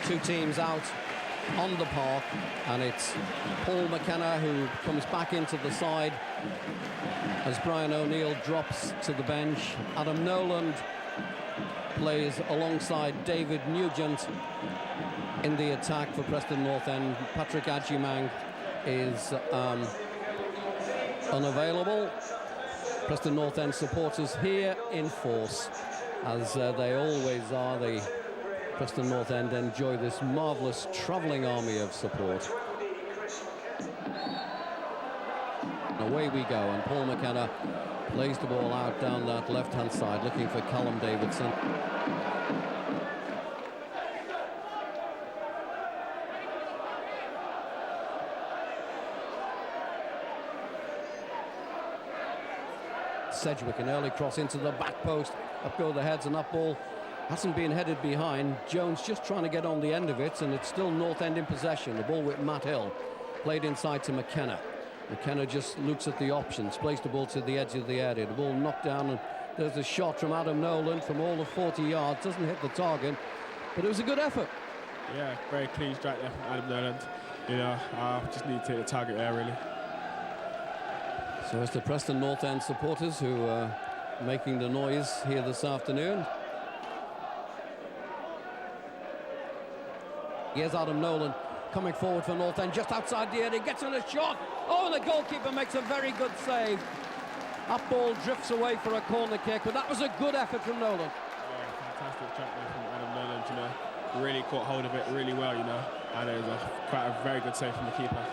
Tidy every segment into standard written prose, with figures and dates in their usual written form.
two teams out on the park, and it's Paul McKenna who comes back into the side as Brian O'Neill drops to the bench. Adam Nowland plays alongside David Nugent in the attack for Preston North End. Patrick Adjumang is unavailable. Preston North End supporters here in force, as they always are. The Preston North End enjoy this marvellous travelling army of support. Away we go, and Paul McKenna plays the ball out down that left-hand side, looking for Callum Davidson. Sedgwick, an early cross into the back post, up go the heads, and that ball hasn't been headed behind. Jones just trying to get on the end of it, and it's still North End in possession. The ball with Matt Hill, played inside to McKenna. McKenna just looks at the options, plays the ball to the edge of the area. The ball knocked down, and there's a shot from Adam Nowland from all of 40 yards. Doesn't hit the target, but it was a good effort. Yeah, very clean strike there from Adam Nowland. You know, just need to hit the target there, really. So it's the Preston North End supporters who are making the noise here this afternoon. Here's Adam Nowland coming forward for North End, just outside the area, gets in a shot. Oh, and the goalkeeper makes a very good save. That ball drifts away for a corner kick, but that was a good effort from Nowland. Yeah, fantastic track there from Adam Nowland, you know. Really caught hold of it really well, you know, and it was quite a very good save from the keeper.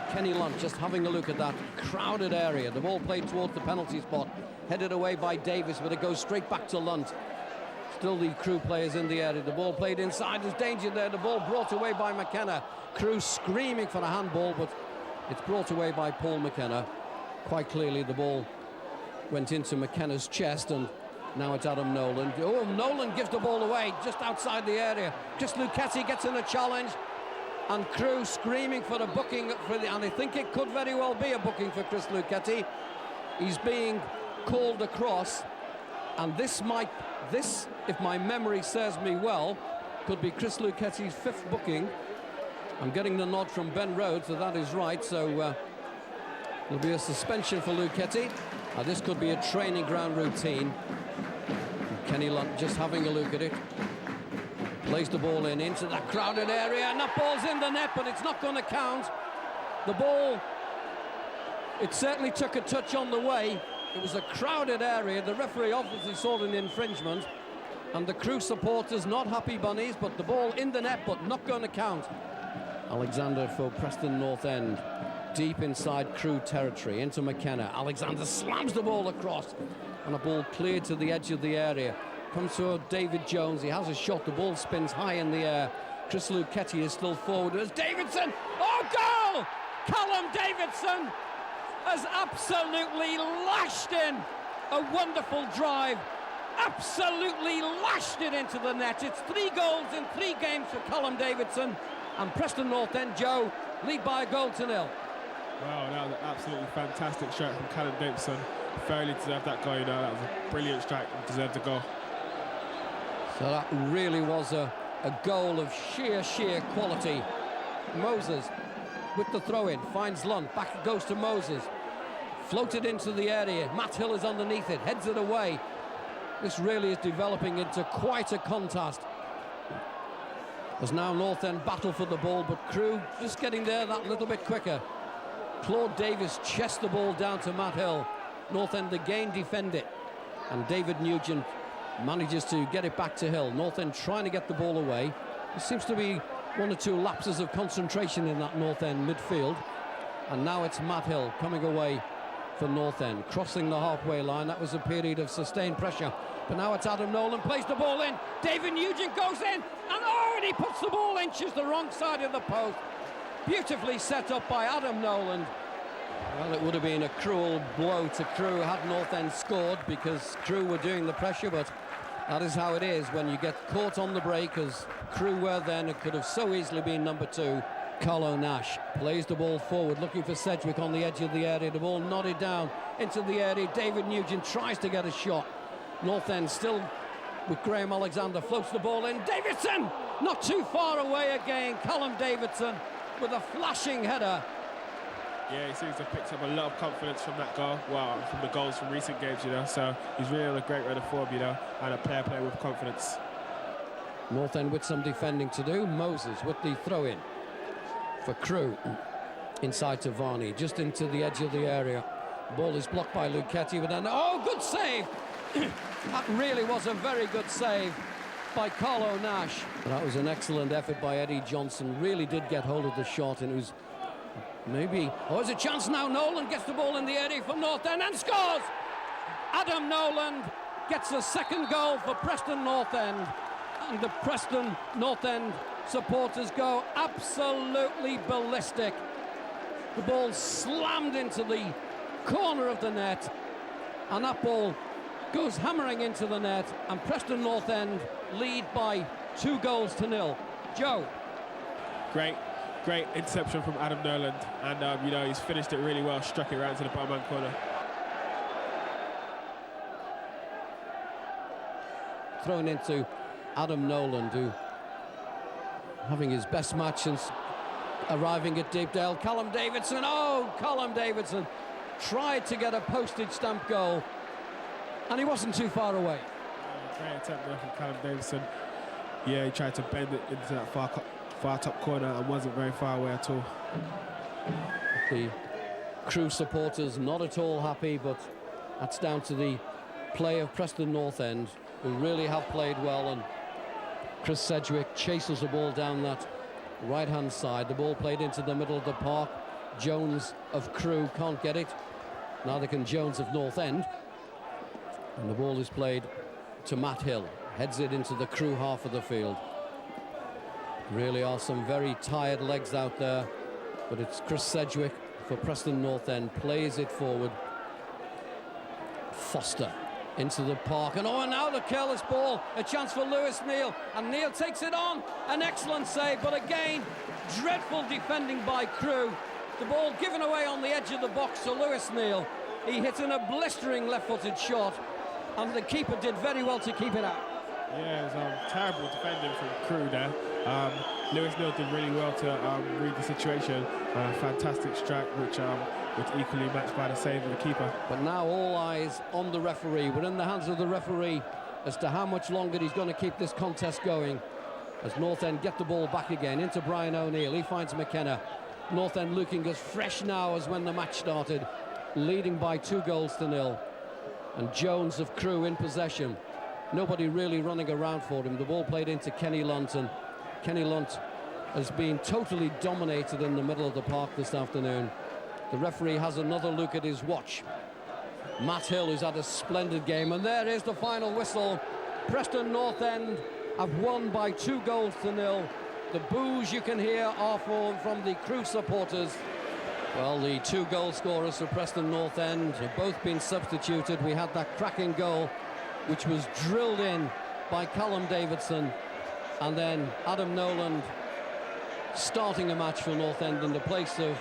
Kenny Lunt just having a look at that crowded area. The ball played towards the penalty spot, headed away by Davies, but it goes straight back to Lunt. Still the Crewe players in the area. The ball played inside, there's danger there. The ball brought away by McKenna. Crewe screaming for a handball, but it's brought away by Paul McKenna. Quite clearly the ball went into McKenna's chest, and now it's Adam Nowland. Oh, Nowland gives the ball away just outside the area. Chris Lucchetti gets in a challenge, and Crewe screaming for a booking, and I think it could very well be a booking for Chris Lucchetti. He's being called across, and this, if my memory serves me well, could be Chris Lucchetti's 5th booking. I'm getting the nod from Ben Rhodes, so that is right. So there'll be a suspension for Lucchetti. This could be a training ground routine. Kenny Lunt just having a look at it. Plays the ball into that crowded area, and that ball's in the net, but it's not going to count. The ball, it certainly took a touch on the way. It was a crowded area. The referee obviously saw an infringement, and the Crewe supporters not happy bunnies, but the ball in the net, but not going to count. Alexander for Preston North End, deep inside Crewe territory, into McKenna. Alexander slams the ball across, and a ball cleared to the edge of the area. Comes to David Jones, he has a shot, the ball spins high in the air. Chris Lucchetti is still forward. There's Davidson, oh, goal! Callum Davidson has absolutely lashed in a wonderful drive, absolutely lashed it into the net. It's 3 goals in 3 games for Callum Davidson, and Preston North End, Joe, lead by a goal to 0. Wow, that was an absolutely fantastic strike from Callum Davidson. Fairly deserved that goal, you know. That was a brilliant strike and deserved a goal. So that really was a goal of sheer quality. Moses with the throw-in, finds Lunt, back it goes to Moses. Floated into the area, Matt Hill is underneath it, heads it away. This really is developing into quite a contest. There's now North End battle for the ball, but Crewe just getting there that little bit quicker. Claude Davis chests the ball down to Matt Hill. North End again defend it, and David Nugent manages to get it back to Hill. North End trying to get the ball away. There seems to be 1 or 2 lapses of concentration in that North End midfield, and now it's Matt Hill coming away for North End, crossing the halfway line. That was a period of sustained pressure, but now it's Adam Nowland, plays the ball in. David Nugent goes in, and oh, and he puts the ball inches the wrong side of the post. Beautifully set up by Adam Nowland. Well, it would have been a cruel blow to Crewe had North End scored, because Crewe were doing the pressure, but that is how it is when you get caught on the break, as Crewe were then. It could have so easily been number 2. Carlo Nash plays the ball forward, looking for Sedgwick on the edge of the area. The ball nodded down into the area. David Nugent tries to get a shot. North End still with Crewe Alexandra, floats the ball in. Davidson, not too far away again. Callum Davidson with a flashing header. Yeah, he seems to have picked up a lot of confidence from that goal. Well, from the goals from recent games, you know. So he's really on a great run of form, you know, and a player playing with confidence. North End with some defending to do. Moses with the throw-in for Crewe. Inside to Varney, just into the edge of the area. Ball is blocked by Luchetti, but then, oh, good save! That really was a very good save by Carlo Nash. That was an excellent effort by Eddie Johnson. Really did get hold of the shot, and it was maybe... Oh, there's a chance now. Nowland gets the ball in the area for North End and scores! Adam Nowland gets a second goal for Preston North End. And the Preston North End supporters go absolutely ballistic. The ball slammed into the corner of the net, and that ball goes hammering into the net, and Preston North End lead by 2-0. Joe. Great interception from Adam Nowland, and you know, he's finished it really well, struck it right into the bottom hand corner. Thrown into Adam Nowland, who having his best match since arriving at Deepdale. Callum Davidson, oh, Callum Davidson tried to get a postage stamp goal, and he wasn't too far away. Great attempt there from Callum Davidson. Yeah, he tried to bend it into that far top corner and wasn't very far away at all. The Crewe supporters not at all happy, but that's down to the play of Preston North End, who really have played well, and Chris Sedgwick chases the ball down that right-hand side. The ball played into the middle of the park. Jones of Crewe can't get it. Neither can Jones of North End. And the ball is played to Matt Hill. Heads it into the Crewe half of the field. Really are some very tired legs out there. But it's Chris Sedgwick for Preston North End. Plays it forward. Foster into the park, and oh, and now the careless ball, a chance for Lewis Neal, and Neal takes it on, an excellent save, but again, dreadful defending by Crewe. The ball given away on the edge of the box to Lewis Neal. He hit in a blistering left-footed shot, and the keeper did very well to keep it out. Yeah, it was terrible defending from Crewe there. Lewis Neal did really well to read the situation. Fantastic strike, which equally matched by the save of the keeper. But now all eyes on the referee. We're in the hands of the referee as to how much longer he's going to keep this contest going. As North End get the ball back again into Brian O'Neill. He finds McKenna. North End looking as fresh now as when the match started, leading by 2-0. And Jones of Crewe in possession. Nobody really running around for him. The ball played into Kenny Lunt, and Kenny Lunt has been totally dominated in the middle of the park this afternoon. The referee has another look at his watch. Matt Hill, who's had a splendid game, and there is the final whistle. Preston North End have won by 2-0. The boos you can hear are from the Crewe supporters. Well, the 2-goal scorers for Preston North End have both been substituted. We had that cracking goal, which was drilled in by Callum Davidson, and then Adam Nowland starting a match for North End in the place of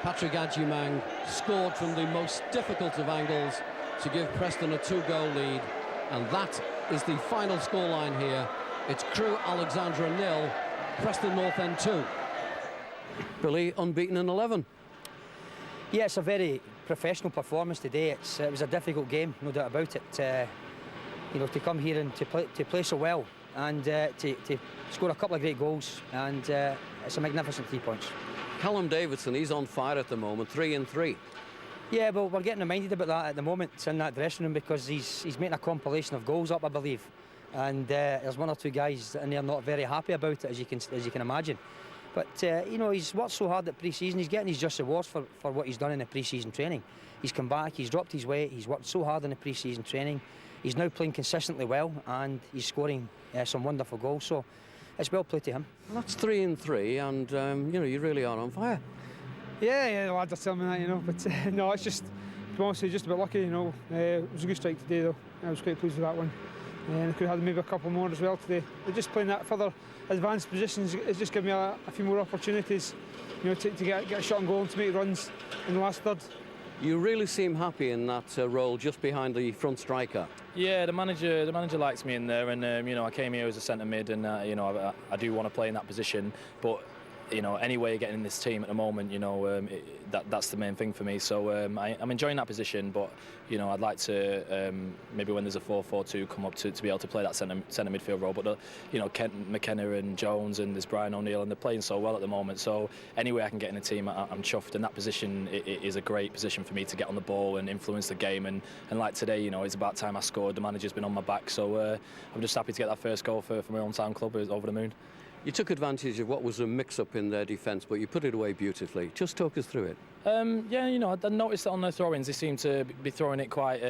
Patrick Adjumang, scored from the most difficult of angles to give Preston a 2-goal lead, and that is the final scoreline here. It's Crewe Alexandra 0, Preston North End 2. Billy, unbeaten in 11. Yeah, it's a very professional performance today. It was a difficult game, no doubt about it. You know, to come here and to play so well and to score a couple of great goals, and it's a magnificent 3 points. Callum Davidson, he's on fire at the moment, 3 and 3. Yeah, well, we're getting reminded about that at the moment in that dressing room, because he's making a compilation of goals up, I believe, and there's one or two guys in there not very happy about it, as you can imagine. But you know, he's worked so hard at pre-season. He's getting his just rewards for what he's done in the pre-season training. He's come back, he's dropped his weight, he's worked so hard in the pre-season training. He's now playing consistently well, and he's scoring some wonderful goals. So it's well played to him. Well, that's 3 and 3, and you know, you really are on fire. Yeah, the lads are telling me that, you know. But no, it's just, to be honest, just a bit lucky, you know. It was a good strike today, though. I was quite pleased with that one. And I could have had maybe a couple more as well today. But just playing that further advanced positions, it's just given me a few more opportunities, you know, to get a shot on goal and to make runs in the last third. You really seem happy in that role just behind the front striker. Yeah, the manager likes me in there, and you know, I came here as a centre mid, and you know, I do want to play in that position, but you know, any way of getting in this team at the moment, you know, that's the main thing for me. So I'm enjoying that position, but you know, I'd like to maybe when there's a 4-4-2 come up to be able to play that centre midfield role. But you know, McKenna and Jones and there's Brian O'Neill, and they're playing so well at the moment. So any way I can get in the team, I'm chuffed. And that position is a great position for me to get on the ball and influence the game. And like today, you know, it's about time I scored. The manager's been on my back, so I'm just happy to get that first goal for my hometown club. Over the moon. You took advantage of what was a mix-up in their defence, but you put it away beautifully. Just talk us through it. Yeah, you know, I noticed that on their throw-ins, they seemed to be throwing it quite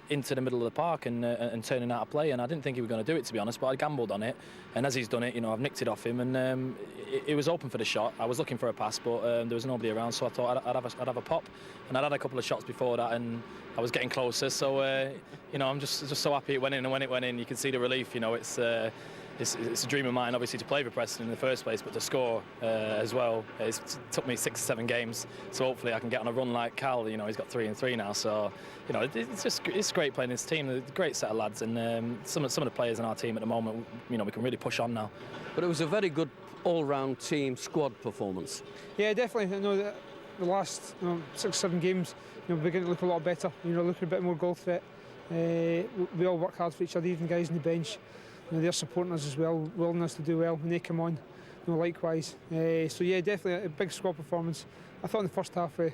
into the middle of the park and turning out of play, and I didn't think he was going to do it, to be honest, but I gambled on it, and as he's done it, you know, I've nicked it off him, and it was open for the shot. I was looking for a pass, but there was nobody around, so I thought I'd have a pop, and I'd had a couple of shots before that, and I was getting closer, so you know, I'm just so happy it went in, and when it went in, you can see the relief. You know, it's a dream of mine, obviously, to play for Preston in the first place, but to score as well. It took me 6 or 7 games, so hopefully I can get on a run like Cal. You know, he's got 3 and 3 now, so you know, it's great playing this team. A great set of lads, and some of the players in our team at the moment, you know, we can really push on now. But it was a very good all-round team squad performance. Yeah, definitely. I know that the last 6 or 7 games, you know, beginning to look a lot better. You know, looking a bit more goal threat. We all work hard for each other, even guys on the bench. You know, they're supporting us as well, willingness to do well when they come on. You know, likewise. So yeah, definitely a big squad performance. I thought in the first half we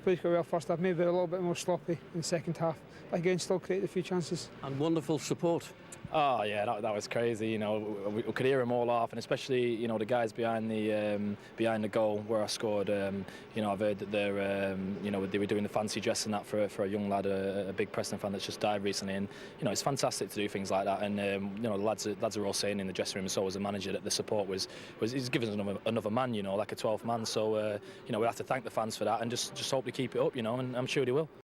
played quite well. First half, maybe a little bit more sloppy in the second half. But again, still created a few chances. And wonderful support. Oh yeah, that was crazy. You know, we could hear them all off, and especially, you know, the guys behind the goal where I scored. You know, I've heard that they're you know, they were doing the fancy dress and that for a young lad, a big Preston fan that's just died recently, and you know, it's fantastic to do things like that. And you know, the lads are all saying in the dressing room, and so was the manager, that the support was he's given us another man, you know, like a 12th man. So you know, we have to thank the fans for that, and just hope to keep it up, you know, and I'm sure they will.